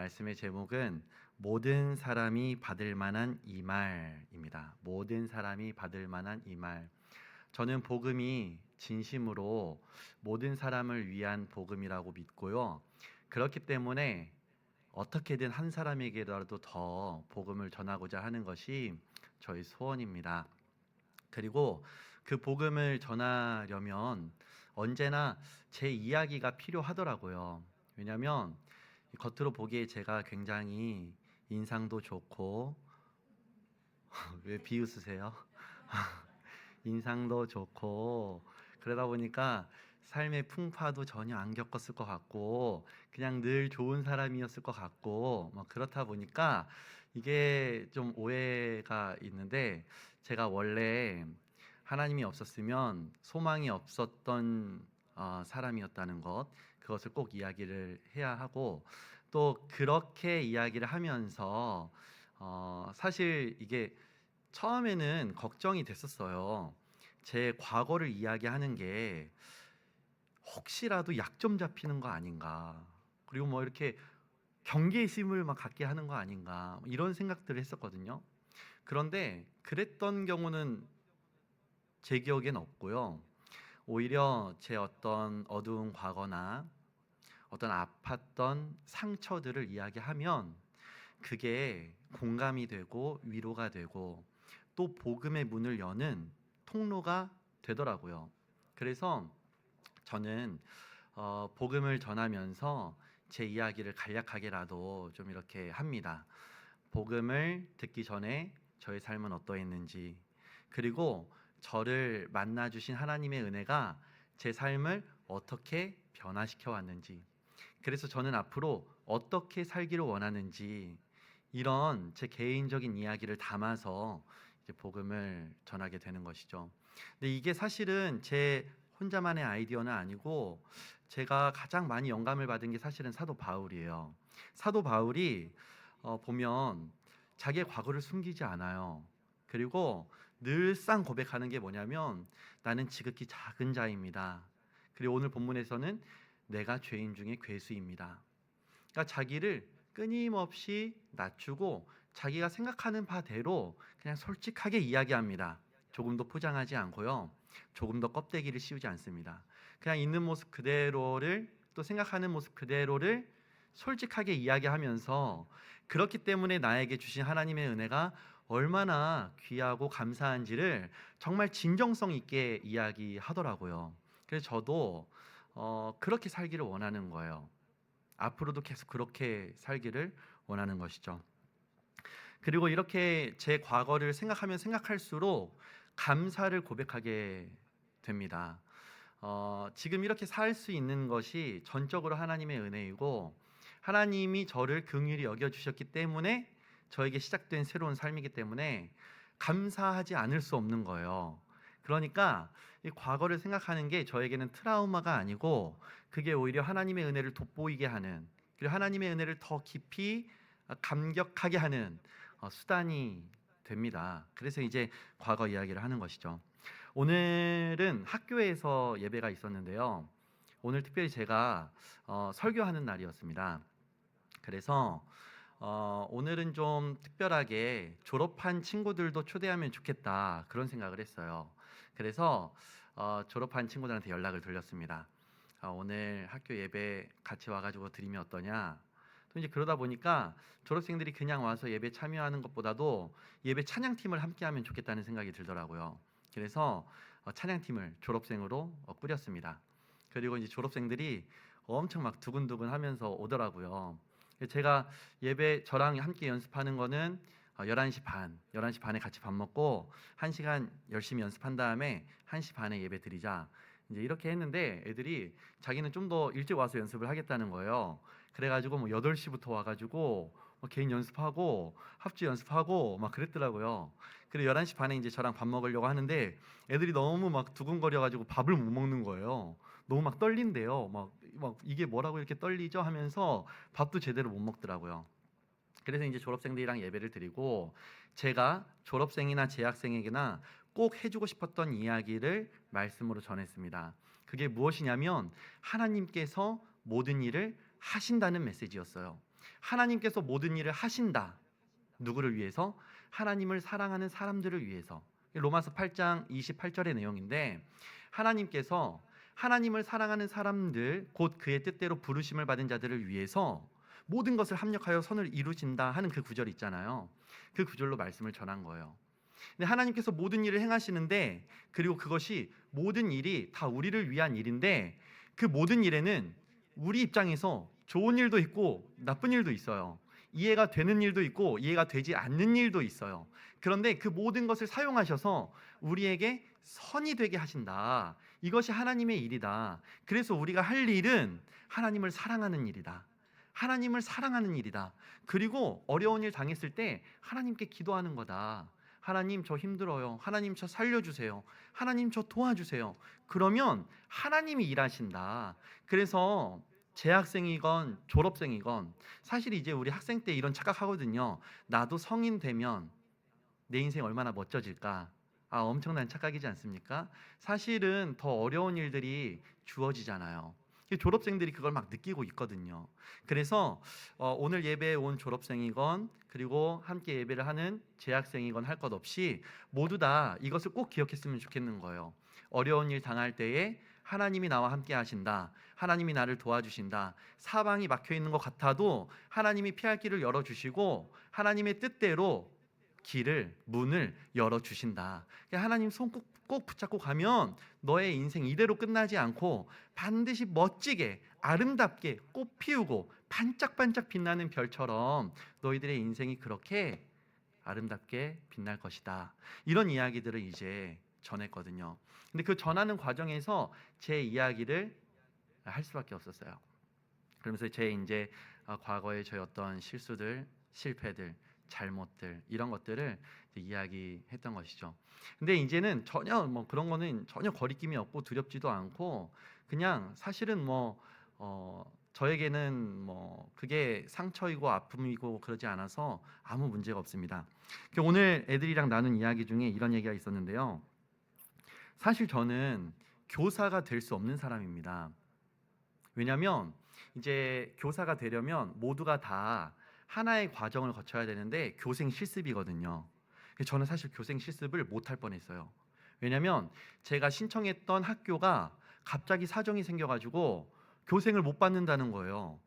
말씀의 제목은 모든 사람이 받을 만한 이 말입니다. 모든 사람이 받을 만한 이 말. 저는 복음이 진심으로 모든 사람을 위한 복음이라고 믿고요. 그렇기 때문에 어떻게든 한 사람에게라도 더 복음을 전하고자 하는 것이 저희 소원입니다. 그리고 그 복음을 전하려면 언제나 제 이야기가 필요하더라고요. 왜냐하면 겉으로 보기에 제가 굉장히 인상도 좋고 왜 비웃으세요? 인상도 좋고 그러다 보니까 삶의 풍파도 전혀 안 겪었을 것 같고 그냥 늘 좋은 사람이었을 것 같고 뭐 그렇다 보니까 이게 좀 오해가 있는데, 제가 원래 하나님이 없었으면 소망이 없었던 사람이었다는 것, 그것을 꼭 이야기를 해야 하고, 또 그렇게 이야기를 하면서 사실 이게 처음에는 걱정이 됐었어요. 제 과거를 이야기하는 게 혹시라도 약점 잡히는 거 아닌가, 그리고 뭐 이렇게 경계심을 막 갖게 하는 거 아닌가, 이런 생각들을 했었거든요. 그런데 그랬던 경우는 제 기억엔 없고요. 오히려 제 어떤 어두운 과거나 어떤 아팠던 상처들을 이야기하면 그게 공감이 되고 위로가 되고 또 복음의 문을 여는 통로가 되더라고요. 그래서 저는 복음을 전하면서 제 이야기를 간략하게라도 좀 이렇게 합니다. 복음을 듣기 전에 저의 삶은 어떠했는지, 그리고 저를 만나 주신 하나님의 은혜가 제 삶을 어떻게 변화시켜 왔는지, 그래서 저는 앞으로 어떻게 살기를 원하는지, 이런 제 개인적인 이야기를 담아서 이제 복음을 전하게 되는 것이죠. 근데 이게 사실은 제 혼자만의 아이디어는 아니고 제가 가장 많이 영감을 받은 게 사실은 사도 바울이에요. 사도 바울이 보면 자기의 과거를 숨기지 않아요. 그리고 늘상 고백하는 게 뭐냐면 나는 지극히 작은 자입니다. 그리고 오늘 본문에서는 내가 죄인 중에 괴수입니다. 그러니까 자기를 끊임없이 낮추고 자기가 생각하는 바대로 그냥 솔직하게 이야기합니다. 조금도 포장하지 않고요. 조금 더 껍데기를 씌우지 않습니다. 그냥 있는 모습 그대로를, 또 생각하는 모습 그대로를 솔직하게 이야기하면서, 그렇기 때문에 나에게 주신 하나님의 은혜가 얼마나 귀하고 감사한지를 정말 진정성 있게 이야기하더라고요. 그래서 저도 그렇게 살기를 원하는 거예요. 앞으로도 계속 그렇게 살기를 원하는 것이죠. 그리고 이렇게 제 과거를 생각하면 생각할수록 감사를 고백하게 됩니다. 지금 이렇게 살 수 있는 것이 전적으로 하나님의 은혜이고, 하나님이 저를 긍휼히 여겨주셨기 때문에 저에게 시작된 새로운 삶이기 때문에 감사하지 않을 수 없는 거예요. 그러니까 이 과거를 생각하는 게 저에게는 트라우마가 아니고 그게 오히려 하나님의 은혜를 돋보이게 하는, 그리고 하나님의 은혜를 더 깊이 감격하게 하는 수단이 됩니다. 그래서 이제 과거 이야기를 하는 것이죠. 오늘은 학교에서 예배가 있었는데요. 오늘 특별히 제가 설교하는 날이었습니다. 그래서 오늘은 좀 특별하게 졸업한 친구들도 초대하면 좋겠다, 그런 생각을 했어요. 그래서 졸업한 친구들한테 연락을 돌렸습니다. 오늘 학교 예배 같이 와가지고 드리면 어떠냐. 또 이제 그러다 보니까 졸업생들이 그냥 와서 예배 참여하는 것보다도 예배 찬양팀을 함께하면 좋겠다는 생각이 들더라고요. 그래서 찬양팀을 졸업생으로 꾸렸습니다. 그리고 이제 졸업생들이 엄청 막 두근두근 하면서 오더라고요. 제가 예배 저랑 함께 연습하는 거는 11시 반, 11시 반에 같이 밥 먹고 1시간 열심히 연습한 다음에 1시 반에 예배 드리자, 이제 이렇게 했는데 애들이 자기는 좀 더 일찍 와서 연습을 하겠다는 거예요. 그래가지고 뭐 8시부터 와가지고 뭐 개인 연습하고 합주 연습하고 막 그랬더라고요. 그리고 11시 반에 이제 저랑 밥 먹으려고 하는데 애들이 너무 막 두근거려가지고 밥을 못 먹는 거예요. 너무 막 떨린대요. 막 이게 뭐라고 이렇게 떨리죠 하면서 밥도 제대로 못 먹더라고요. 그래서 이제 졸업생들이랑 예배를 드리고, 제가 졸업생이나 재학생에게나 꼭 해주고 싶었던 이야기를 말씀으로 전했습니다. 그게 무엇이냐면 하나님께서 모든 일을 하신다는 메시지였어요. 하나님께서 모든 일을 하신다. 누구를 위해서? 하나님을 사랑하는 사람들을 위해서. 로마서 8장 28절의 내용인데, 하나님께서 하나님을 사랑하는 사람들, 곧 그의 뜻대로 부르심을 받은 자들을 위해서 모든 것을 합력하여 선을 이루신다 하는 그 구절 있잖아요. 그 구절로 말씀을 전한 거예요. 근데 하나님께서 모든 일을 행하시는데, 그리고 그것이 모든 일이 다 우리를 위한 일인데, 그 모든 일에는 우리 입장에서 좋은 일도 있고 나쁜 일도 있어요. 이해가 되는 일도 있고 이해가 되지 않는 일도 있어요. 그런데 그 모든 것을 사용하셔서 우리에게 선이 되게 하신다. 이것이 하나님의 일이다. 그래서 우리가 할 일은 하나님을 사랑하는 일이다. 하나님을 사랑하는 일이다. 그리고 어려운 일 당했을 때 하나님께 기도하는 거다. 하나님 저 힘들어요. 하나님 저 살려주세요. 하나님 저 도와주세요. 그러면 하나님이 일하신다. 그래서 재학생이건 졸업생이건 사실 이제 우리 학생 때 이런 착각하거든요. 나도 성인 되면 내 인생 얼마나 멋져질까? 엄청난 착각이지 않습니까? 사실은 더 어려운 일들이 주어지잖아요. 졸업생들이 그걸 막 느끼고 있거든요. 그래서 오늘 예배에 온 졸업생이건 그리고 함께 예배를 하는 재학생이건 할 것 없이 모두 다 이것을 꼭 기억했으면 좋겠는 거예요. 어려운 일 당할 때에 하나님이 나와 함께 하신다. 하나님이 나를 도와주신다. 사방이 막혀 있는 것 같아도 하나님이 피할 길을 열어주시고 하나님의 뜻대로 문을 열어주신다. 하나님 손 꼭 붙잡고 가면 너의 인생 이대로 끝나지 않고 반드시 멋지게 아름답게 꽃 피우고 반짝반짝 빛나는 별처럼 너희들의 인생이 그렇게 아름답게 빛날 것이다. 이런 이야기들을 이제 전했거든요. 근데 그 전하는 과정에서 제 이야기를 할 수밖에 없었어요. 그러면서 제 이제 과거의 저의 어떤 실수들, 실패들, 잘못들 이런 것들을 이야기했던 것이죠. 근데 이제는 전혀 그런 거는 전혀 거리낌이 없고 두렵지도 않고 그냥 사실은 저에게는 그게 상처이고 아픔이고 그러지 않아서 아무 문제가 없습니다. 오늘 애들이랑 나눈 이야기 중에 이런 얘기가 있었는데요. 사실 저는 교사가 될 수 없는 사람입니다. 왜냐하면 이제 교사가 되려면 모두가 다 하나의 과정을 거쳐야 되는데 교생 실습이거든요. 저는 사실 교생 실습을 못할 뻔했어요. 왜냐하면 제가 신청했던 학교가 갑자기 사정이 생겨가지고 교생을 못 받는다는 거예요.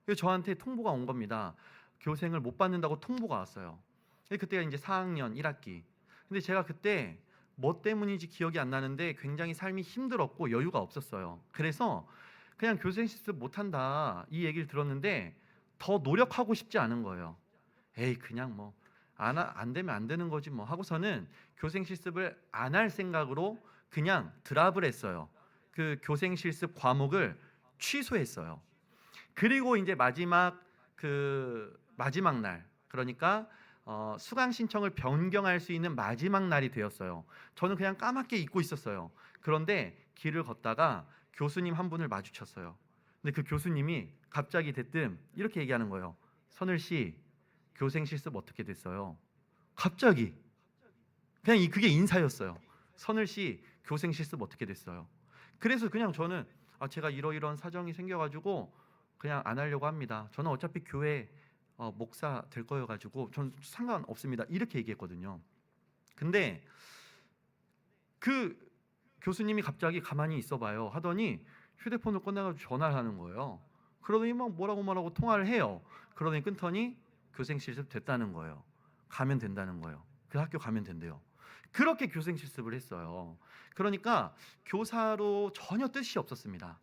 그래서 저한테 통보가 온 겁니다. 교생을 못 받는다고 통보가 왔어요. 그때가 이제 4학년 1학기. 근데 제가 그때 뭐 때문인지 기억이 안 나는데 굉장히 삶이 힘들었고 여유가 없었어요. 그래서 그냥 교생 실습 못한다 이 얘기를 들었는데 더 노력하고 싶지 않은 거예요. 에이 그냥 안 되면 안 되는 거지 하고서는 교생 실습을 안 할 생각으로 그냥 드랍을 했어요. 그 교생 실습 과목을 취소했어요. 그리고 이제 마지막 날 그러니까 수강 신청을 변경할 수 있는 마지막 날이 되었어요. 저는 그냥 까맣게 잊고 있었어요. 그런데 길을 걷다가 교수님 한 분을 마주쳤어요. 근데 그 교수님이 갑자기 대뜸 이렇게 얘기하는 거예요. 선을 씨, 교생 실습 어떻게 됐어요? 갑자기 그냥 그게 인사였어요. 선을 씨, 교생 실습 어떻게 됐어요? 그래서 그냥 저는 제가 이러이러한 사정이 생겨가지고 그냥 안 하려고 합니다. 저는 어차피 교회 목사 될 거여가지고 저는 상관없습니다. 이렇게 얘기했거든요. 근데 그 교수님이 갑자기 가만히 있어봐요 하더니 휴대폰을 꺼내가지고 전화를 하는 거예요. 그러더니 뭐라고 통화를 해요. 그러더니 끊더니 교생 실습 됐다는 거예요. 가면 된다는 거예요. 그 학교 가면 된대요. 그렇게 교생 실습을 했어요. 그러니까 교사로 전혀 뜻이 없었습니다.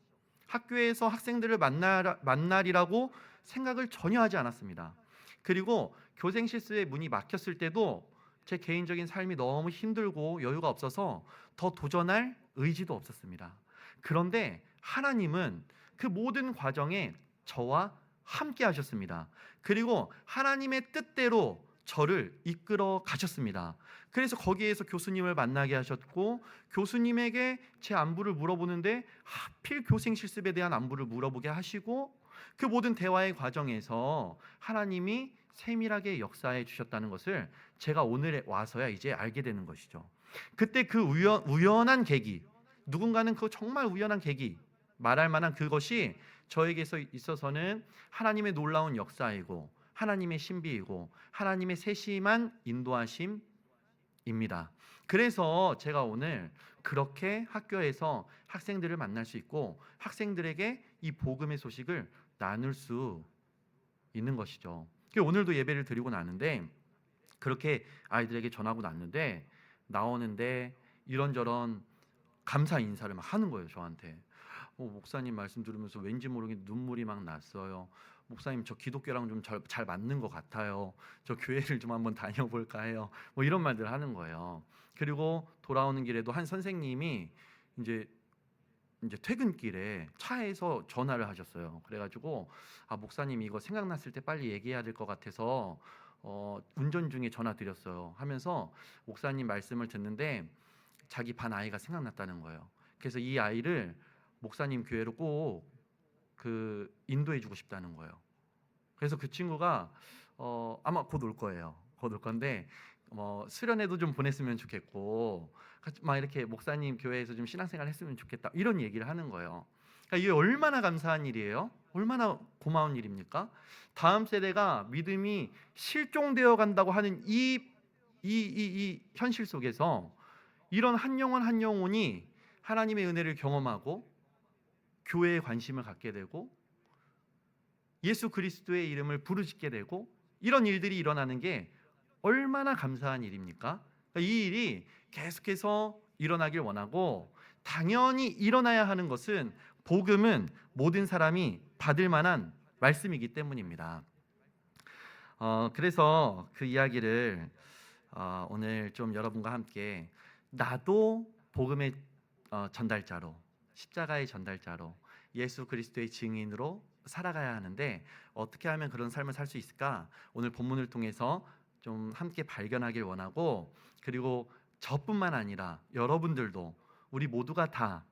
학교에서 학생들을 만날이라고 생각을 전혀 하지 않았습니다. 그리고 교생 실습의 문이 막혔을 때도 제 개인적인 삶이 너무 힘들고 여유가 없어서 더 도전할 의지도 없었습니다. 그런데 하나님은 그 모든 과정에 저와 함께 하셨습니다. 그리고 하나님의 뜻대로 저를 이끌어 가셨습니다. 그래서 거기에서 교수님을 만나게 하셨고 교수님에게 제 안부를 물어보는데 하필 교생 실습에 대한 안부를 물어보게 하시고 그 모든 대화의 과정에서 하나님이 세밀하게 역사해 주셨다는 것을 제가 오늘에 와서야 이제 알게 되는 것이죠. 그때 그 우연한 계기, 누군가는 그 정말 우연한 계기 말할 만한 그것이 저에게서 있어서는 하나님의 놀라운 역사이고 하나님의 신비이고 하나님의 세심한 인도하심입니다. 그래서 제가 오늘 그렇게 학교에서 학생들을 만날 수 있고 학생들에게 이 복음의 소식을 나눌 수 있는 것이죠. 오늘도 예배를 드리고 나는데 그렇게 아이들에게 전하고 났는데 나오는데 이런저런 감사 인사를 막 하는 거예요. 저한테 목사님 말씀 들으면서 왠지 모르게 눈물이 막 났어요. 목사님 저 기독교랑 좀 잘 맞는 것 같아요. 저 교회를 좀 한번 다녀볼까 해요. 뭐 이런 말들 하는 거예요. 그리고 돌아오는 길에도 한 선생님이 이제 퇴근길에 차에서 전화를 하셨어요. 그래가지고 목사님 이거 생각났을 때 빨리 얘기해야 될 것 같아서 운전 중에 전화 드렸어요 하면서 목사님 말씀을 듣는데 자기 반 아이가 생각났다는 거예요. 그래서 이 아이를 목사님 교회로 꼭 인도해주고 싶다는 거예요. 그래서 그 친구가 아마 곧 올 거예요. 곧 올 건데 수련회도 좀 보냈으면 좋겠고 막 이렇게 목사님 교회에서 좀 신앙생활 했으면 좋겠다 이런 얘기를 하는 거예요. 그러니까 이게 얼마나 감사한 일이에요? 얼마나 고마운 일입니까? 다음 세대가 믿음이 실종되어 간다고 하는 이 현실 속에서 이런 한 영혼 한 영혼이 하나님의 은혜를 경험하고 교회에 관심을 갖게 되고 예수 그리스도의 이름을 부르짖게 되고 이런 일들이 일어나는 게 얼마나 감사한 일입니까? 이 일이 계속해서 일어나길 원하고 당연히 일어나야 하는 것은 복음은 모든 사람이 받을 만한 말씀이기 때문입니다. 그래서 그 이야기를 오늘 좀 여러분과 함께 나도 복음의 전달자로 십자가의 전달자로 예수 그리스도의 증인으로 살아가야 하는데 어떻게 하면 그런 삶을 살 수 있을까? 오늘 본문을 통해서 좀 함께 발견하길 원하고 그리고 저뿐만 아니라 여러분들도 우리 모두가 다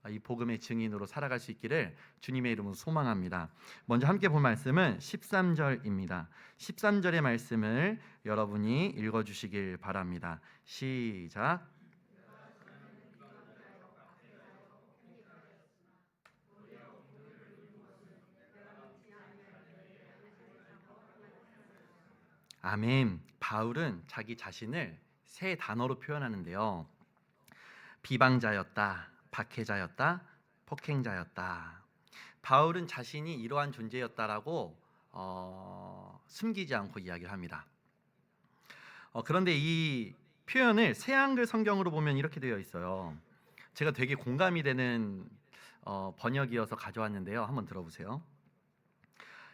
이 복음의 증인으로 살아갈 수 있기를 주님의 이름으로 소망합니다. 먼저 함께 본 말씀은 13절입니다. 13절의 말씀을 여러분이 읽어주시길 바랍니다. 시작. 아멘. 바울은 자기 자신을 세 단어로 표현하는데요. 비방자였다, 박해자였다, 폭행자였다. 바울은 자신이 이러한 존재였다라고 숨기지 않고 이야기를 합니다. 그런데 이 표현을 새한글 성경으로 보면 이렇게 되어 있어요. 제가 되게 공감이 되는 번역이어서 가져왔는데요. 한번 들어보세요.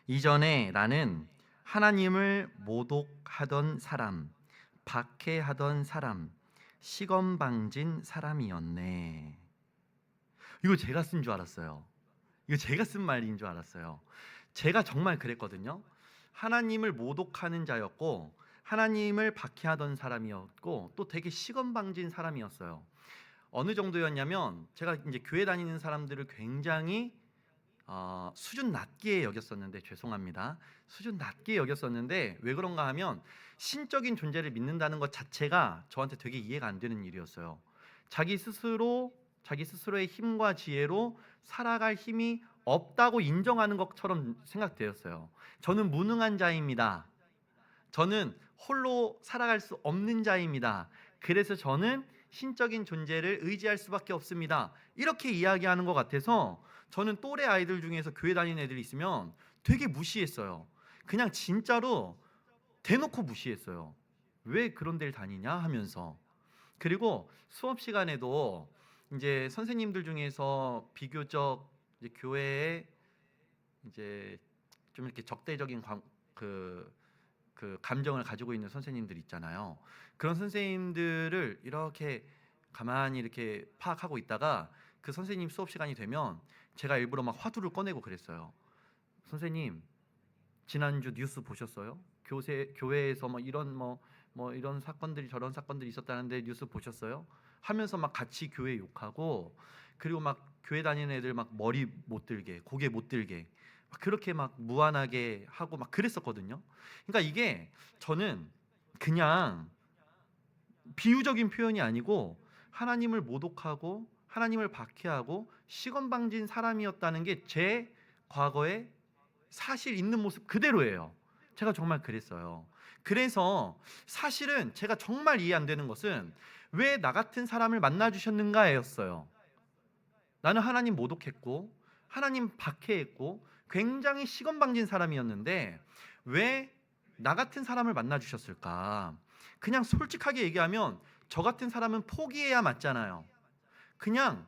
이전에 나는 하나님을 모독하던 사람, 박해하던 사람, 시건방진 사람이었네. 이거 제가 쓴 줄 알았어요. 이거 제가 쓴 말인 줄 알았어요. 제가 정말 그랬거든요. 하나님을 모독하는 자였고 하나님을 박해하던 사람이었고 또 되게 시건방진 사람이었어요. 어느 정도였냐면 제가 이제 교회 다니는 사람들을 굉장히 수준 낮게 여겼었는데 죄송합니다. 수준 낮게 여겼었는데 왜 그런가 하면 신적인 존재를 믿는다는 것 자체가 저한테 되게 이해가 안 되는 일이었어요. 자기 스스로의 힘과 지혜로 살아갈 힘이 없다고 인정하는 것처럼 생각되었어요. 저는 무능한 자입니다. 저는 홀로 살아갈 수 없는 자입니다. 그래서 저는 신적인 존재를 의지할 수밖에 없습니다. 이렇게 이야기하는 것 같아서 저는 또래 아이들 중에서 교회 다니는 애들이 있으면 되게 무시했어요. 그냥 진짜로 대놓고 무시했어요. 왜 그런 데를 다니냐 하면서. 그리고 수업 시간에도 이제 선생님들 중에서 비교적 이제 교회에 이제 좀 이렇게 적대적인 그 감정을 가지고 있는 선생님들 있잖아요. 그런 선생님들을 이렇게 가만히 이렇게 파악하고 있다가 그 선생님 수업 시간이 되면 제가 일부러 막 화두를 꺼내고 그랬어요. 선생님, 지난주 뉴스 보셨어요? 교회에서 뭐 이런 사건들이 저런 사건들이 있었다는데 뉴스 보셨어요? 하면서 막 같이 교회 욕하고 그리고 막 교회 다니는 애들 막 머리 못 들게 고개 못 들게 막 그렇게 막 무안하게 하고 막 그랬었거든요. 그러니까 이게 저는 그냥 비유적인 표현이 아니고 하나님을 모독하고 하나님을 박해하고 시건방진 사람이었다는 게 제 과거에 사실 있는 모습 그대로예요. 제가 정말 그랬어요. 그래서 사실은 제가 정말 이해 안 되는 것은 왜 나 같은 사람을 만나 주셨는가였어요. 나는 하나님 모독했고 하나님 박해했고 굉장히 시건방진 사람이었는데 왜 나 같은 사람을 만나 주셨을까? 그냥 솔직하게 얘기하면 저 같은 사람은 포기해야 맞잖아요. 그냥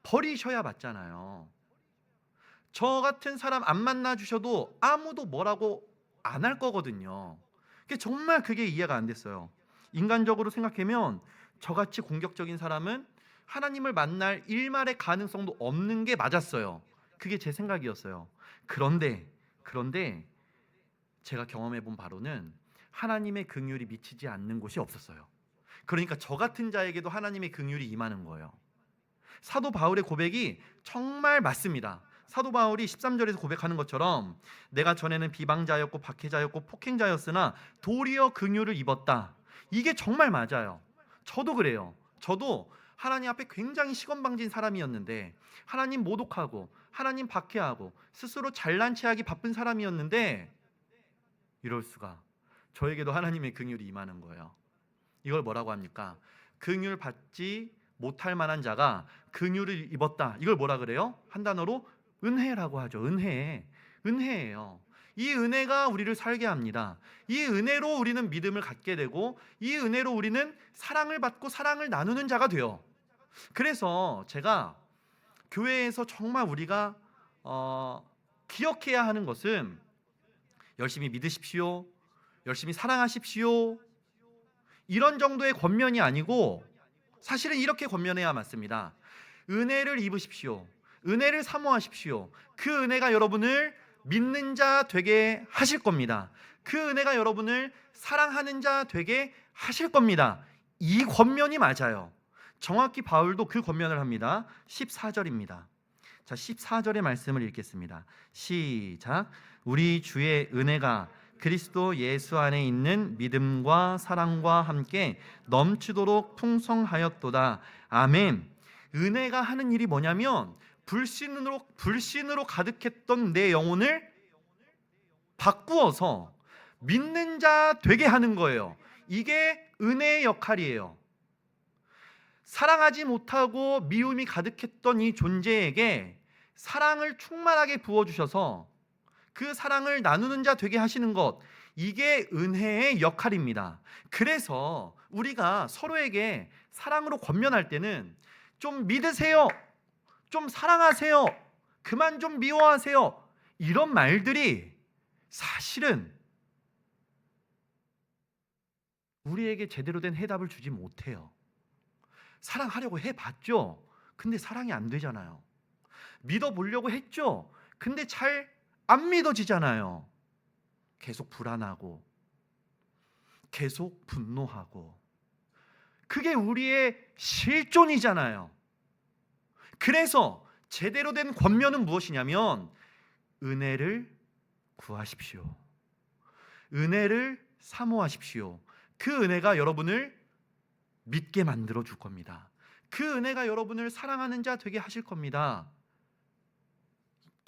버리셔야 맞잖아요. 저 같은 사람 안 만나 주셔도 아무도 뭐라고 안 할 거거든요. 정말 그게 이해가 안 됐어요. 인간적으로 생각하면 저같이 공격적인 사람은 하나님을 만날 일말의 가능성도 없는 게 맞았어요. 그게 제 생각이었어요. 그런데 제가 경험해 본 바로는 하나님의 긍휼이 미치지 않는 곳이 없었어요. 그러니까 저 같은 자에게도 하나님의 긍휼이 임하는 거예요. 사도 바울의 고백이 정말 맞습니다. 사도 바울이 13절에서 고백하는 것처럼 내가 전에는 비방자였고 박해자였고 폭행자였으나 도리어 긍휼을 입었다. 이게 정말 맞아요. 저도 그래요. 저도 하나님 앞에 굉장히 시건방진 사람이었는데 하나님 모독하고 하나님 박해하고 스스로 잘난 체하기 바쁜 사람이었는데 이럴 수가. 저에게도 하나님의 긍휼이 임하는 거예요. 이걸 뭐라고 합니까? 긍휼 받지 못할 만한 자가 긍휼을 입었다. 이걸 뭐라 그래요? 한 단어로 은혜라고 하죠. 은혜예요. 이 은혜가 우리를 살게 합니다. 이 은혜로 우리는 믿음을 갖게 되고 이 은혜로 우리는 사랑을 받고 사랑을 나누는 자가 돼요. 그래서 제가 교회에서 정말 우리가 기억해야 하는 것은 열심히 믿으십시오, 열심히 사랑하십시오, 이런 정도의 권면이 아니고 사실은 이렇게 권면해야 맞습니다. 은혜를 입으십시오. 은혜를 사모하십시오. 그 은혜가 여러분을 믿는 자 되게 하실 겁니다. 그 은혜가 여러분을 사랑하는 자 되게 하실 겁니다. 이 권면이 맞아요. 정확히 바울도 그 권면을 합니다. 14절입니다. 자, 14절의 말씀을 읽겠습니다. 시작. 우리 주의 은혜가 그리스도 예수 안에 있는 믿음과 사랑과 함께 넘치도록 풍성하였도다. 아멘. 은혜가 하는 일이 뭐냐면 불신으로 가득했던 내 영혼을 바꾸어서 믿는 자 되게 하는 거예요. 이게 은혜의 역할이에요. 사랑하지 못하고 미움이 가득했던 이 존재에게 사랑을 충만하게 부어주셔서 그 사랑을 나누는 자 되게 하시는 것, 이게 은혜의 역할입니다. 그래서 우리가 서로에게 사랑으로 권면할 때는 좀 믿으세요, 좀 사랑하세요, 그만 좀 미워하세요, 이런 말들이 사실은 우리에게 제대로 된 해답을 주지 못해요. 사랑하려고 해봤죠. 근데 사랑이 안 되잖아요. 믿어보려고 했죠. 근데 잘 안 믿어지잖아요. 계속 불안하고 계속 분노하고 그게 우리의 실존이잖아요. 그래서 제대로 된 권면은 무엇이냐면 은혜를 구하십시오. 은혜를 사모하십시오. 그 은혜가 여러분을 믿게 만들어 줄 겁니다. 그 은혜가 여러분을 사랑하는 자 되게 하실 겁니다.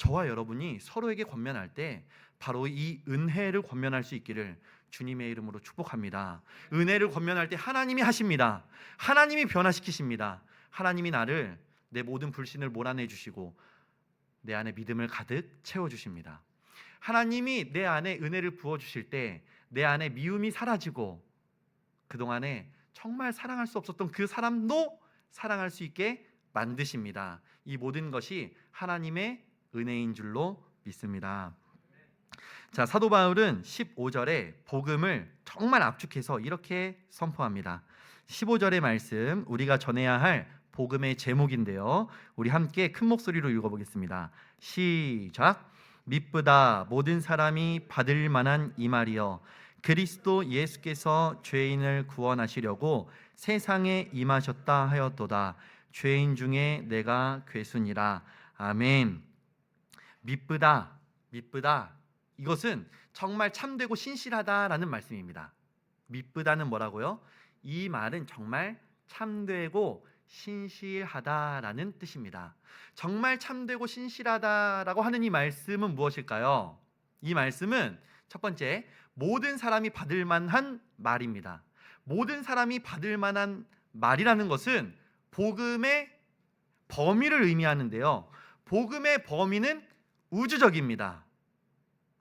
저와 여러분이 서로에게 권면할 때 바로 이 은혜를 권면할 수 있기를 주님의 이름으로 축복합니다. 은혜를 권면할 때 하나님이 하십니다. 하나님이 변화시키십니다. 하나님이 나를 내 모든 불신을 몰아내 주시고 내 안에 믿음을 가득 채워주십니다. 하나님이 내 안에 은혜를 부어주실 때 내 안에 미움이 사라지고 그동안에 정말 사랑할 수 없었던 그 사람도 사랑할 수 있게 만드십니다. 이 모든 것이 하나님의 은혜인 줄로 믿습니다. 자, 사도 바울은 15절에 복음을 정말 압축해서 이렇게 선포합니다. 15절의 말씀, 우리가 전해야 할 복음의 제목인데요. 우리 함께 큰 목소리로 읽어보겠습니다. 시작. 미쁘다 모든 사람이 받을 만한 이 말이여 그리스도 예수께서 죄인을 구원하시려고 세상에 임하셨다 하였도다. 죄인 중에 내가 괴순이라. 아멘. 미쁘다 이것은 정말 참되고 신실하다라는 말씀입니다. 미쁘다는 뭐라고요? 이 말은 정말 참되고 신실하다라는 뜻입니다. 정말 참되고 신실하다라고 하는 이 말씀은 무엇일까요? 이 말씀은 첫 번째, 모든 사람이 받을 만한 말입니다. 모든 사람이 받을 만한 말이라는 것은 복음의 범위를 의미하는데요. 복음의 범위는 우주적입니다.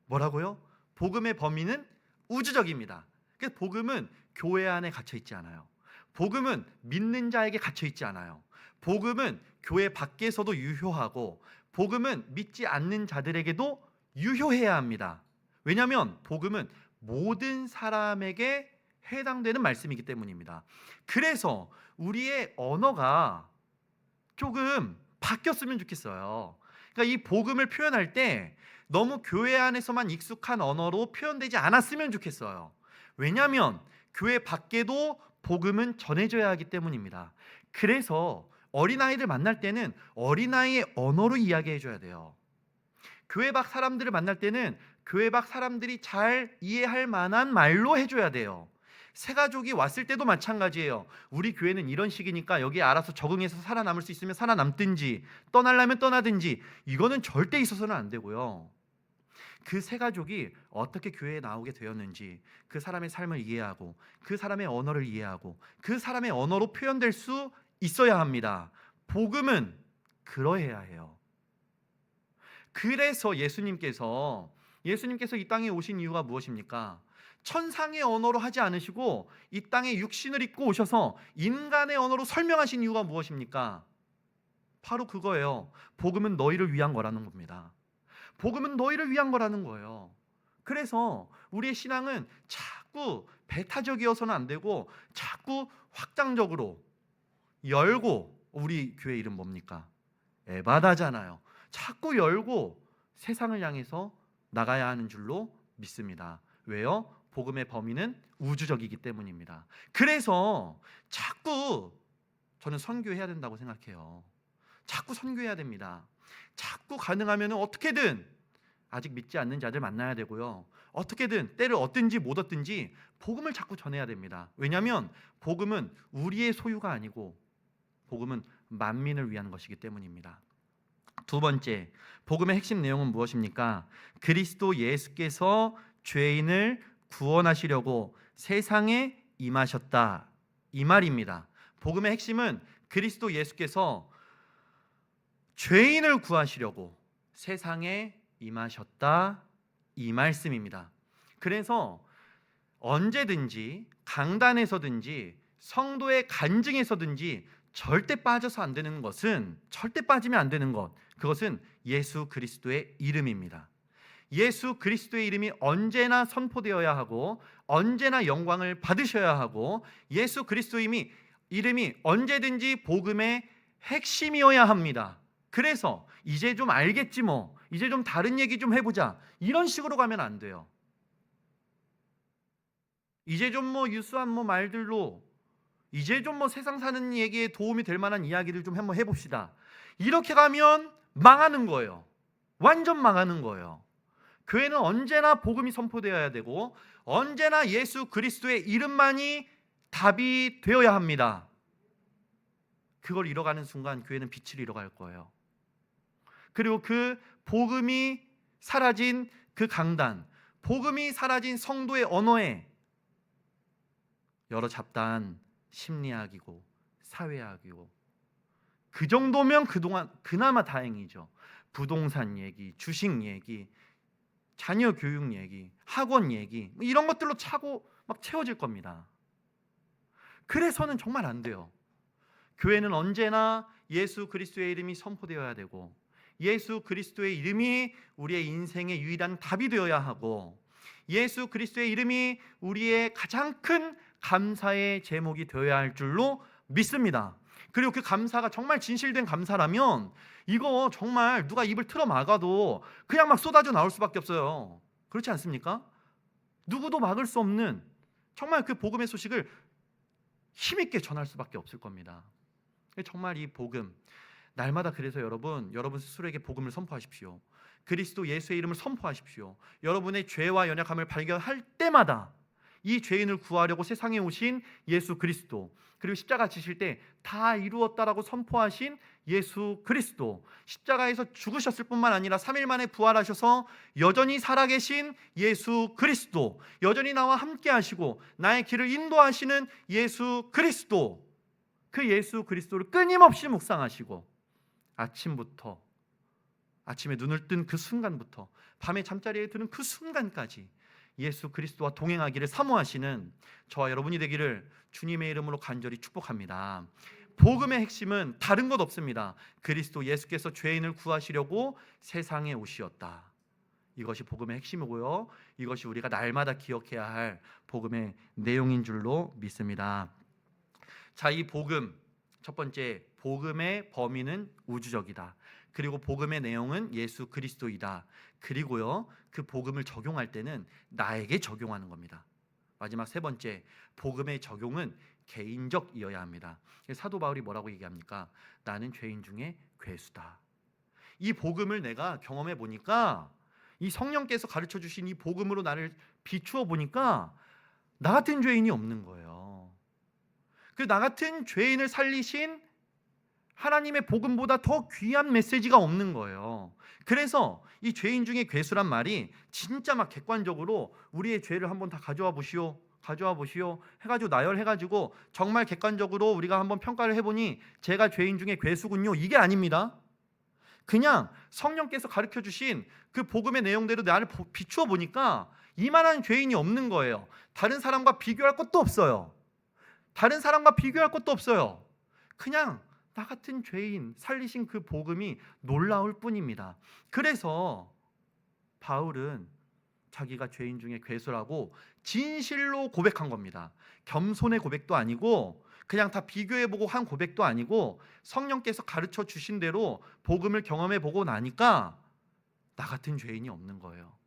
뭐라고요? 복음의 범위는 우주적입니다. 그래서 복음은 교회 안에 갇혀 있지 않아요. 복음은 믿는 자에게 갇혀 있지 않아요. 복음은 교회 밖에서도 유효하고, 복음은 믿지 않는 자들에게도 유효해야 합니다. 왜냐하면 복음은 모든 사람에게 해당되는 말씀이기 때문입니다. 그래서 우리의 언어가 조금 바뀌었으면 좋겠어요. 그러니까 이 복음을 표현할 때 너무 교회 안에서만 익숙한 언어로 표현되지 않았으면 좋겠어요. 왜냐하면 교회 밖에도 복음은 전해져야 하기 때문입니다. 그래서 어린아이들 만날 때는 어린아이의 언어로 이야기해 줘야 돼요. 교회 밖 사람들을 만날 때는 교회 밖 사람들이 잘 이해할 만한 말로 해줘야 돼요. 새가족이 왔을 때도 마찬가지예요. 우리 교회는 이런 식이니까 여기에 알아서 적응해서 살아남을 수 있으면 살아남든지 떠나려면 떠나든지, 이거는 절대 있어서는 안 되고요. 그 새가족이 어떻게 교회에 나오게 되었는지, 그 사람의 삶을 이해하고 그 사람의 언어를 이해하고 그 사람의 언어로 표현될 수 있어야 합니다. 복음은 그러해야 해요. 그래서 예수님께서 이 땅에 오신 이유가 무엇입니까? 천상의 언어로 하지 않으시고 이 땅에 육신을 입고 오셔서 인간의 언어로 설명하신 이유가 무엇입니까? 바로 그거예요. 복음은 너희를 위한 거라는 겁니다. 복음은 너희를 위한 거라는 거예요. 그래서 우리의 신앙은 자꾸 배타적이어서는 안 되고 자꾸 확장적으로 열고, 우리 교회 이름 뭡니까? 에바다잖아요. 자꾸 열고 세상을 향해서 나가야 하는 줄로 믿습니다. 왜요? 복음의 범위는 우주적이기 때문입니다. 그래서 자꾸 저는 선교해야 된다고 생각해요. 자꾸 선교해야 됩니다. 자꾸 가능하면 어떻게든, 아직 믿지 않는 자들 만나야 되고요, 어떻게든 때를 얻든지 못 얻든지 복음을 자꾸 전해야 됩니다. 왜냐하면 복음은 우리의 소유가 아니고 복음은 만민을 위한 것이기 때문입니다. 두 번째, 복음의 핵심 내용은 무엇입니까? 그리스도 예수께서 죄인을 구원하시려고 세상에 임하셨다, 이 말입니다. 복음의 핵심은 그리스도 예수께서 죄인을 구하시려고 세상에 임하셨다, 이 말씀입니다. 그래서 언제든지 강단에서든지 성도의 간증에서든지 절대 빠져서 안 되는 것은, 절대 빠지면 안 되는 것, 그것은 예수 그리스도의 이름입니다. 예수 그리스도의 이름이 언제나 선포되어야 하고 언제나 영광을 받으셔야 하고, 예수 그리스도의 이름이 언제든지 복음의 핵심이어야 합니다. 그래서 이제 좀 알겠지 뭐, 이제 좀 다른 얘기 좀 해보자, 이런 식으로 가면 안 돼요. 이제 좀 뭐 유수한 뭐 말들로, 이제 좀 뭐 세상 사는 얘기에 도움이 될 만한 이야기를 좀 한번 해봅시다, 이렇게 가면 망하는 거예요. 완전 망하는 거예요. 교회는 언제나 복음이 선포되어야 되고 언제나 예수 그리스도의 이름만이 답이 되어야 합니다. 그걸 잃어가는 순간 교회는 빛을 잃어갈 거예요. 그리고 그 복음이 사라진 그 강단, 복음이 사라진 성도의 언어에 여러 잡다한 심리학이고 사회학이고, 그 정도면 그동안 그나마 다행이죠. 부동산 얘기, 주식 얘기, 자녀 교육 얘기, 학원 얘기, 이런 것들로 차고 막 채워질 겁니다. 그래서는 정말 안 돼요. 교회는 언제나 예수 그리스도의 이름이 선포되어야 되고 예수 그리스도의 이름이 우리의 인생의 유일한 답이 되어야 하고 예수 그리스도의 이름이 우리의 가장 큰 감사의 제목이 되어야 할 줄로 믿습니다. 그리고 그 감사가 정말 진실된 감사라면 이거 정말 누가 입을 틀어 막아도 그냥 막 쏟아져 나올 수밖에 없어요. 그렇지 않습니까? 누구도 막을 수 없는, 정말 그 복음의 소식을 힘있게 전할 수밖에 없을 겁니다. 정말 이 복음, 날마다 그래서 여러분 스스로에게 복음을 선포하십시오. 그리스도 예수의 이름을 선포하십시오. 여러분의 죄와 연약함을 발견할 때마다 이 죄인을 구하려고 세상에 오신 예수 그리스도, 그리고 십자가 지실 때 다 이루었다라고 선포하신 예수 그리스도, 십자가에서 죽으셨을 뿐만 아니라 3일 만에 부활하셔서 여전히 살아계신 예수 그리스도, 여전히 나와 함께 하시고 나의 길을 인도하시는 예수 그리스도, 그 예수 그리스도를 끊임없이 묵상하시고 아침에 눈을 뜬 그 순간부터 밤에 잠자리에 드는 그 순간까지 예수 그리스도와 동행하기를 사모하시는 저와 여러분이 되기를 주님의 이름으로 간절히 축복합니다. 복음의 핵심은 다른 것 없습니다. 그리스도 예수께서 죄인을 구하시려고 세상에 오시었다. 이것이 복음의 핵심이고요, 이것이 우리가 날마다 기억해야 할 복음의 내용인 줄로 믿습니다. 자, 이 복음, 첫 번째, 복음의 범위는 우주적이다. 그리고 복음의 내용은 예수 그리스도이다. 그리고요, 그 복음을 적용할 때는 나에게 적용하는 겁니다. 마지막 세 번째, 복음의 적용은 개인적이어야 합니다. 사도 바울이 뭐라고 얘기합니까? 나는 죄인 중에 괴수다. 이 복음을 내가 경험해 보니까, 이 성령께서 가르쳐 주신 이 복음으로 나를 비추어 보니까 나 같은 죄인이 없는 거예요. 그 나 같은 죄인을 살리신 하나님의 복음보다 더 귀한 메시지가 없는 거예요. 그래서 이 죄인 중에 괴수란 말이 진짜 막 객관적으로 우리의 죄를 한번 다 가져와 보시오 해가지고 나열해가지고 정말 객관적으로 우리가 한번 평가를 해보니 제가 죄인 중에 괴수군요, 이게 아닙니다. 그냥 성령께서 가르쳐 주신 그 복음의 내용대로 나를 비추어 보니까 이만한 죄인이 없는 거예요. 다른 사람과 비교할 것도 없어요. 그냥 나 같은 죄인 살리신 그 복음이 놀라울 뿐입니다. 그래서 바울은 자기가 죄인 중에 괴수라고 진실로 고백한 겁니다. 겸손의 고백도 아니고 그냥 다 비교해보고 한 고백도 아니고 성령께서 가르쳐 주신 대로 복음을 경험해보고 나니까 나 같은 죄인이 없는 거예요.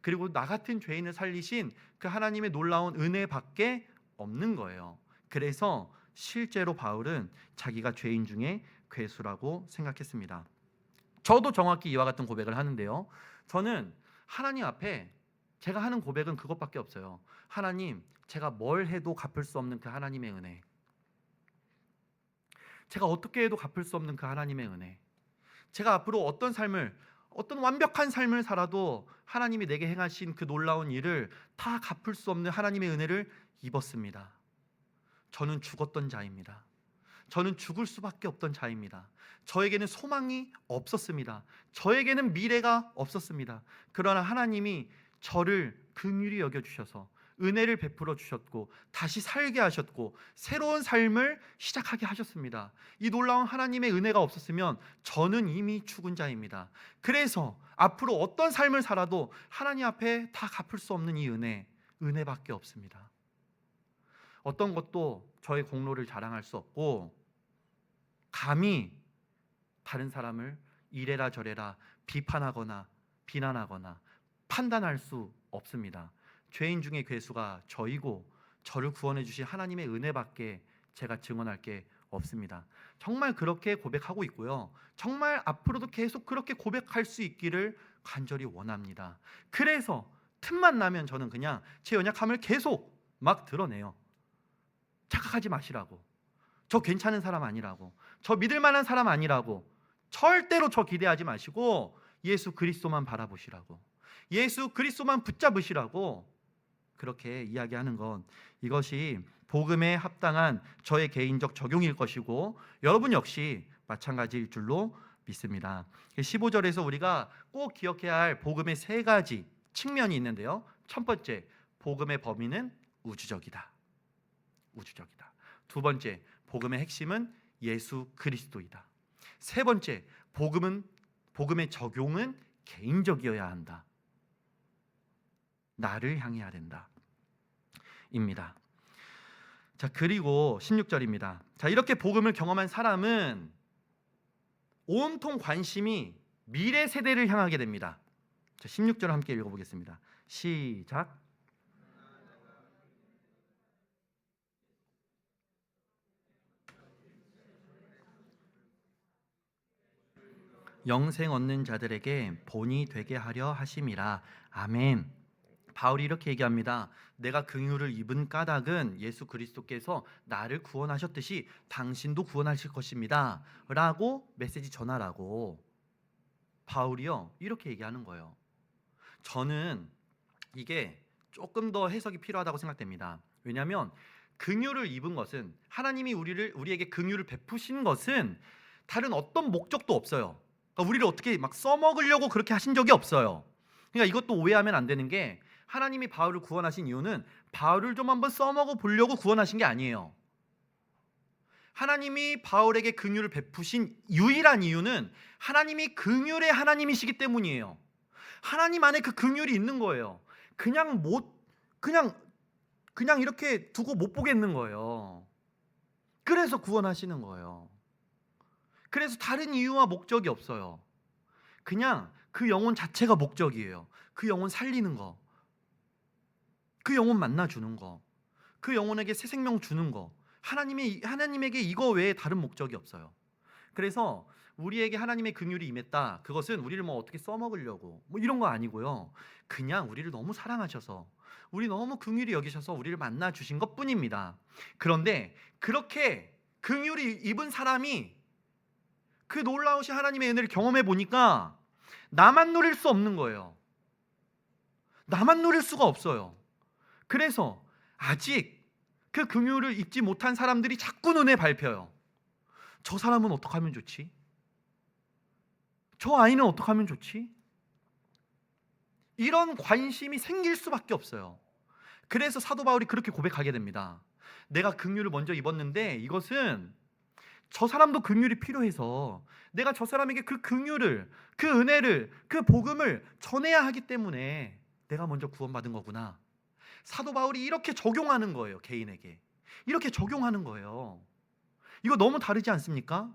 그리고 나 같은 죄인을 살리신 그 하나님의 놀라운 은혜밖에 없는 거예요. 그래서 실제로 바울은 자기가 죄인 중에 괴수라고 생각했습니다. 저도 정확히 이와 같은 고백을 하는데요, 저는 하나님 앞에 제가 하는 고백은 그것밖에 없어요. 하나님, 제가 뭘 해도 갚을 수 없는 그 하나님의 은혜, 제가 어떻게 해도 갚을 수 없는 그 하나님의 은혜, 제가 앞으로 어떤 완벽한 삶을 살아도 하나님이 내게 행하신 그 놀라운 일을 다 갚을 수 없는 하나님의 은혜를 입었습니다. 저는 죽었던 자입니다. 저는 죽을 수밖에 없던 자입니다. 저에게는 소망이 없었습니다. 저에게는 미래가 없었습니다. 그러나 하나님이 저를 긍휼히 여겨주셔서 은혜를 베풀어 주셨고 다시 살게 하셨고 새로운 삶을 시작하게 하셨습니다. 이 놀라운 하나님의 은혜가 없었으면 저는 이미 죽은 자입니다. 그래서 앞으로 어떤 삶을 살아도 하나님 앞에 다 갚을 수 없는 이 은혜밖에 없습니다. 어떤 것도 저의 공로를 자랑할 수 없고 감히 다른 사람을 이래라 저래라 비판하거나 비난하거나 판단할 수 없습니다. 죄인 중에 괴수가 저이고 저를 구원해 주신 하나님의 은혜밖에 제가 증언할 게 없습니다. 정말 그렇게 고백하고 있고요, 정말 앞으로도 계속 그렇게 고백할 수 있기를 간절히 원합니다. 그래서 틈만 나면 저는 그냥 제 연약함을 계속 막 드러내요. 착각하지 마시라고, 저 괜찮은 사람 아니라고, 저 믿을 만한 사람 아니라고, 절대로 저 기대하지 마시고 예수 그리스도만 바라보시라고, 예수 그리스도만 붙잡으시라고 그렇게 이야기하는 건, 이것이 복음에 합당한 저의 개인적 적용일 것이고 여러분 역시 마찬가지일 줄로 믿습니다. 15절에서 우리가 꼭 기억해야 할 복음의 세 가지 측면이 있는데요, 첫 번째, 복음의 범위는 우주적이다. 두 번째, 복음의 핵심은 예수 그리스도이다. 세 번째, 복음의 적용은 개인적이어야 한다. 나를 향해야 된다. 입니다. 자, 그리고 16절입니다. 자, 이렇게 복음을 경험한 사람은 온통 관심이 미래 세대를 향하게 됩니다. 자, 16절 함께 읽어보겠습니다. 시작. 영생 얻는 자들에게 본이 되게 하려 하심이라. 아멘. 바울이 이렇게 얘기합니다. 내가 긍휼을 입은 까닭은 예수 그리스도께서 나를 구원하셨듯이 당신도 구원하실 것입니다 라고 메시지 전하라고 바울이요 이렇게 얘기하는 거예요. 저는 이게 조금 더 해석이 필요하다고 생각됩니다. 왜냐하면 긍휼을 입은 것은, 하나님이 우리에게 긍휼을 베푸신 것은 다른 어떤 목적도 없어요. 그러니까 우리를 어떻게 막 써먹으려고 그렇게 하신 적이 없어요. 그러니까 이것도 오해하면 안 되는 게, 하나님이 바울을 구원하신 이유는 바울을 좀 한번 써먹어 보려고 구원하신 게 아니에요. 하나님이 바울에게 긍휼을 베푸신 유일한 이유는 하나님이 긍휼의 하나님이시기 때문이에요. 하나님 안에 그 긍휼이 있는 거예요. 그냥 못 그냥 이렇게 두고 못 보겠는 거예요. 그래서 구원하시는 거예요. 그래서 다른 이유와 목적이 없어요. 그냥 그 영혼 자체가 목적이에요. 그 영혼 살리는 거, 그 영혼 만나주는 거, 그 영혼에게 새 생명 주는 거, 하나님에게 이거 외에 다른 목적이 없어요. 그래서 우리에게 하나님의 긍휼이 임했다, 그것은 우리를 뭐 어떻게 써먹으려고 뭐 이런 거 아니고요. 그냥 우리를 너무 사랑하셔서, 우리 너무 긍휼히 여기셔서 우리를 만나 주신 것뿐입니다. 그런데 그렇게 긍휼이 입은 사람이 그 놀라우신 하나님의 은혜를 경험해 보니까 나만 누릴 수 없는 거예요. 나만 누릴 수가 없어요. 그래서 아직 그 긍휼을 입지 못한 사람들이 자꾸 눈에 밟혀요. 저 사람은 어떻게 하면 좋지? 저 아이는 어떻게 하면 좋지? 이런 관심이 생길 수밖에 없어요. 그래서 사도 바울이 그렇게 고백하게 됩니다. 내가 긍휼을 먼저 입었는데 이것은 저 사람도 긍휼이 필요해서 내가 저 사람에게 그 긍휼을, 그 은혜를, 그 복음을 전해야 하기 때문에 내가 먼저 구원받은 거구나. 사도 바울이 이렇게 적용하는 거예요. 개인에게 이렇게 적용하는 거예요. 이거 너무 다르지 않습니까?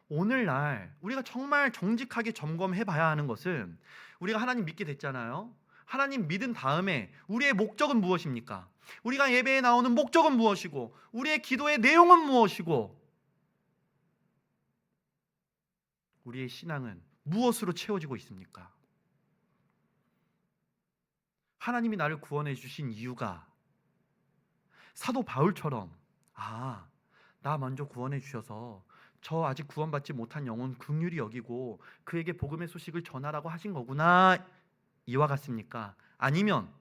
오늘날 우리가 정말 정직하게 점검해 봐야 하는 것은, 우리가 하나님 믿게 됐잖아요. 하나님 믿은 다음에 우리의 목적은 무엇입니까? 우리가 예배에 나오는 목적은 무엇이고, 우리의 기도의 내용은 무엇이고, 우리의 신앙은 무엇으로 채워지고 있습니까? 하나님이 나를 구원해 주신 이유가 사도 바울처럼, 나 먼저 구원해 주셔서 저 아직 구원받지 못한 영혼 긍휼히 여기고 그에게 복음의 소식을 전하라고 하신 거구나, 이와 같습니까? 아니면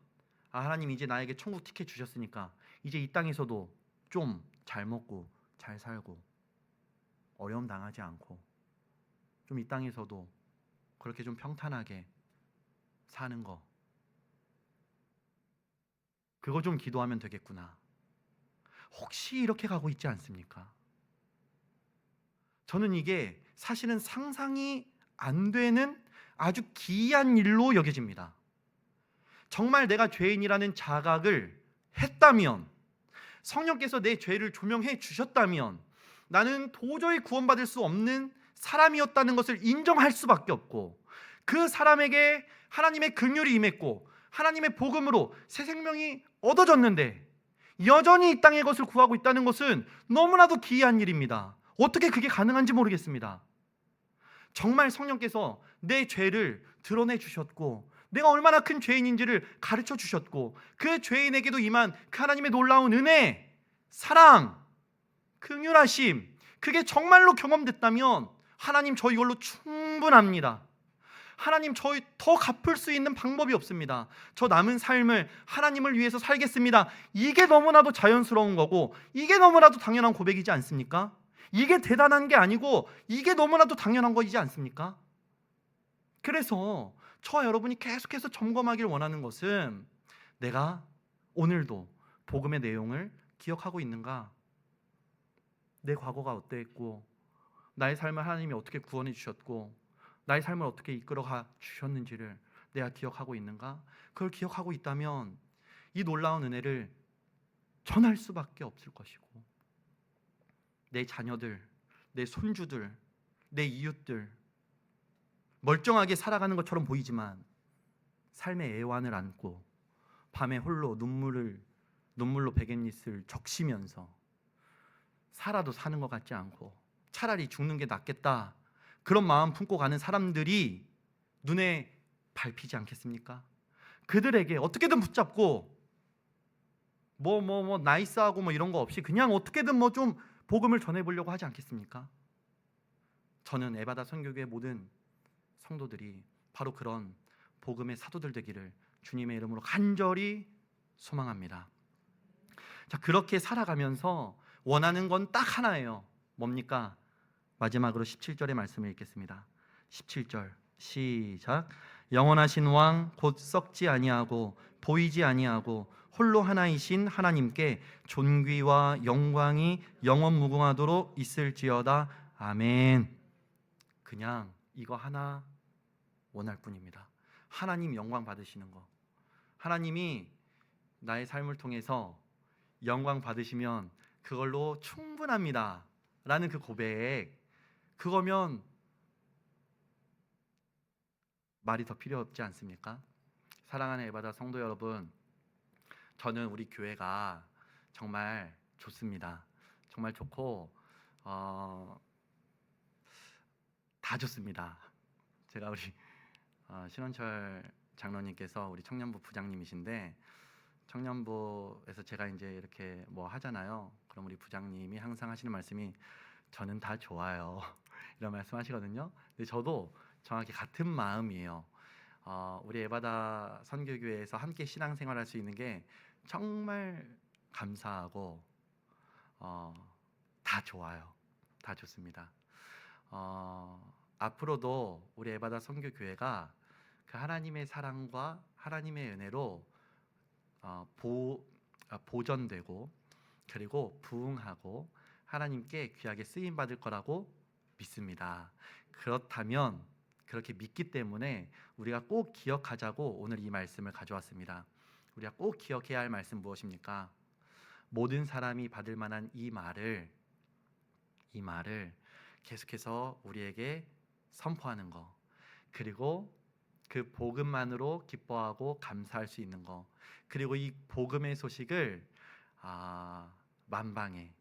하나님 이제 나에게 천국 티켓 주셨으니까 이제 이 땅에서도 좀 잘 먹고 잘 살고 어려움 당하지 않고 좀 이 땅에서도 그렇게 좀 평탄하게 사는 거, 그거 좀 기도하면 되겠구나, 혹시 이렇게 가고 있지 않습니까? 저는 이게 사실은 상상이 안 되는 아주 기이한 일로 여겨집니다. 정말 내가 죄인이라는 자각을 했다면, 성령께서 내 죄를 조명해 주셨다면, 나는 도저히 구원받을 수 없는 사람이었다는 것을 인정할 수밖에 없고, 그 사람에게 하나님의 긍휼이 임했고 하나님의 복음으로 새 생명이 얻어졌는데 여전히 이 땅의 것을 구하고 있다는 것은 너무나도 기이한 일입니다. 어떻게 그게 가능한지 모르겠습니다. 정말 성령께서 내 죄를 드러내 주셨고 내가 얼마나 큰 죄인인지를 가르쳐 주셨고, 그 죄인에게도 임한 그 하나님의 놀라운 은혜, 사랑, 긍휼하심, 그게 정말로 경험됐다면 하나님, 저 이걸로 충분합니다. 하나님, 저희 더 갚을 수 있는 방법이 없습니다. 저 남은 삶을 하나님을 위해서 살겠습니다. 이게 너무나도 자연스러운 거고, 이게 너무나도 당연한 고백이지 않습니까? 이게 대단한 게 아니고 이게 너무나도 당연한 거이지 않습니까? 그래서 저와 여러분이 계속해서 점검하길 원하는 것은, 내가 오늘도 복음의 내용을 기억하고 있는가? 내 과거가 어떠했고, 나의 삶을 하나님이 어떻게 구원해 주셨고, 나의 삶을 어떻게 이끌어가 주셨는지를 내가 기억하고 있는가? 그걸 기억하고 있다면 이 놀라운 은혜를 전할 수밖에 없을 것이고, 내 자녀들, 내 손주들, 내 이웃들, 멀쩡하게 살아가는 것처럼 보이지만 삶의 애환을 안고 밤에 홀로 눈물로 베갯잎을 적시면서 살아도 사는 것 같지 않고 차라리 죽는 게 낫겠다, 그런 마음 품고 가는 사람들이 눈에 밟히지 않겠습니까? 그들에게 어떻게든 붙잡고 나이스하고 이런 거 없이 그냥 어떻게든 좀 복음을 전해보려고 하지 않겠습니까? 저는 에바다 선교교회 모든 성도들이 바로 그런 복음의 사도들 되기를 주님의 이름으로 간절히 소망합니다. 자, 그렇게 살아가면서 원하는 건 딱 하나예요. 뭡니까? 마지막으로 17절의 말씀을 읽겠습니다. 17절 시작. 영원하신 왕 곧 썩지 아니하고 보이지 아니하고 홀로 하나이신 하나님께 존귀와 영광이 영원 무궁하도록 있을지어다. 아멘. 그냥 이거 하나 원할 뿐입니다. 하나님 영광 받으시는 거. 하나님이 나의 삶을 통해서 영광 받으시면 그걸로 충분합니다 라는 그 고백, 그거면 말이 더 필요 없지 않습니까? 사랑하는 에바다 성도 여러분, 저는 우리 교회가 정말 좋습니다. 정말 좋고 다 좋습니다. 제가 우리 신원철 장로님께서 우리 청년부 부장님이신데, 청년부에서 제가 이제 이렇게 하잖아요. 그럼 우리 부장님이 항상 하시는 말씀이 저는 다 좋아요 이런 말씀하시거든요. 근데 저도 정확히 같은 마음이에요. 우리 에바다 선교교회에서 함께 신앙생활할 수 있는 게 정말 감사하고 다 좋아요. 다 좋습니다. 앞으로도 우리 에바다 선교교회가 그 하나님의 사랑과 하나님의 은혜로 보전되고 그리고 부흥하고 하나님께 귀하게 쓰임 받을 거라고 믿습니다. 그렇다면, 그렇게 믿기 때문에 우리가 꼭 기억하자고 오늘 이 말씀을 가져왔습니다. 우리가 꼭 기억해야 할 말씀 무엇입니까? 모든 사람이 받을 만한 이 말을 계속해서 우리에게 선포하는 거, 그리고 그 복음만으로 기뻐하고 감사할 수 있는 거, 그리고 이 복음의 소식을 만방에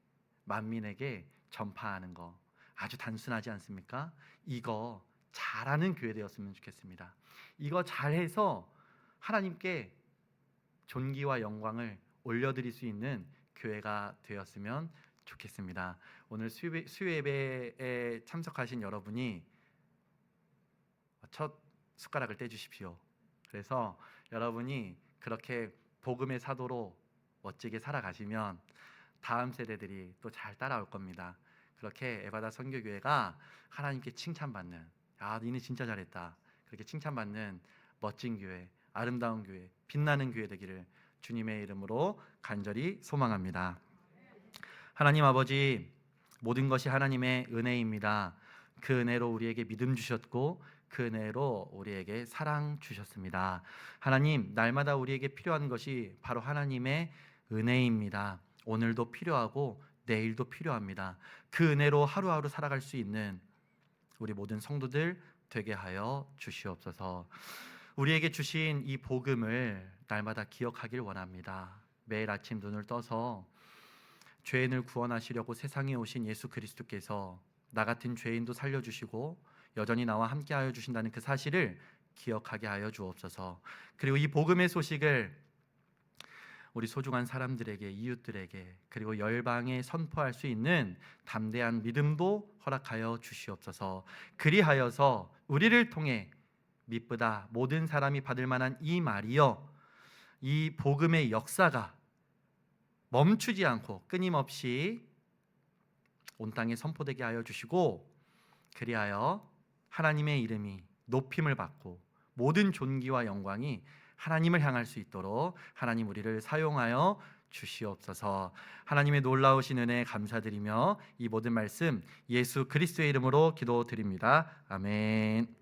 만민에게 전파하는 거, 아주 단순하지 않습니까? 이거 잘하는 교회 되었으면 좋겠습니다. 이거 잘해서 하나님께 존귀와 영광을 올려드릴 수 있는 교회가 되었으면 좋겠습니다. 오늘 수요예배에 참석하신 여러분이 첫 숟가락을 떼주십시오. 그래서 여러분이 그렇게 복음의 사도로 멋지게 살아가시면 다음 세대들이 또 잘 따라올 겁니다. 그렇게 에바다 선교교회가 하나님께 칭찬받는, 니네 진짜 잘했다, 그렇게 칭찬받는 멋진 교회, 아름다운 교회, 빛나는 교회 되기를 주님의 이름으로 간절히 소망합니다. 하나님 아버지, 모든 것이 하나님의 은혜입니다. 그 은혜로 우리에게 믿음 주셨고 그 은혜로 우리에게 사랑 주셨습니다. 하나님, 날마다 우리에게 필요한 것이 바로 하나님의 은혜입니다. 오늘도 필요하고 내일도 필요합니다. 그 은혜로 하루하루 살아갈 수 있는 우리 모든 성도들 되게 하여 주시옵소서. 우리에게 주신 이 복음을 날마다 기억하길 원합니다. 매일 아침 눈을 떠서 죄인을 구원하시려고 세상에 오신 예수 그리스도께서 나 같은 죄인도 살려주시고 여전히 나와 함께하여 주신다는 그 사실을 기억하게 하여 주옵소서. 그리고 이 복음의 소식을 우리 소중한 사람들에게, 이웃들에게, 그리고 열방에 선포할 수 있는 담대한 믿음도 허락하여 주시옵소서. 그리하여서 우리를 통해 미쁘다 모든 사람이 받을 만한 이 말이여, 이 복음의 역사가 멈추지 않고 끊임없이 온 땅에 선포되게 하여 주시고, 그리하여 하나님의 이름이 높임을 받고 모든 존귀와 영광이 하나님을 향할 수 있도록 하나님 우리를 사용하여 주시옵소서. 하나님의 놀라우신 은혜에 감사드리며 이 모든 말씀 예수 그리스도의 이름으로 기도드립니다. 아멘.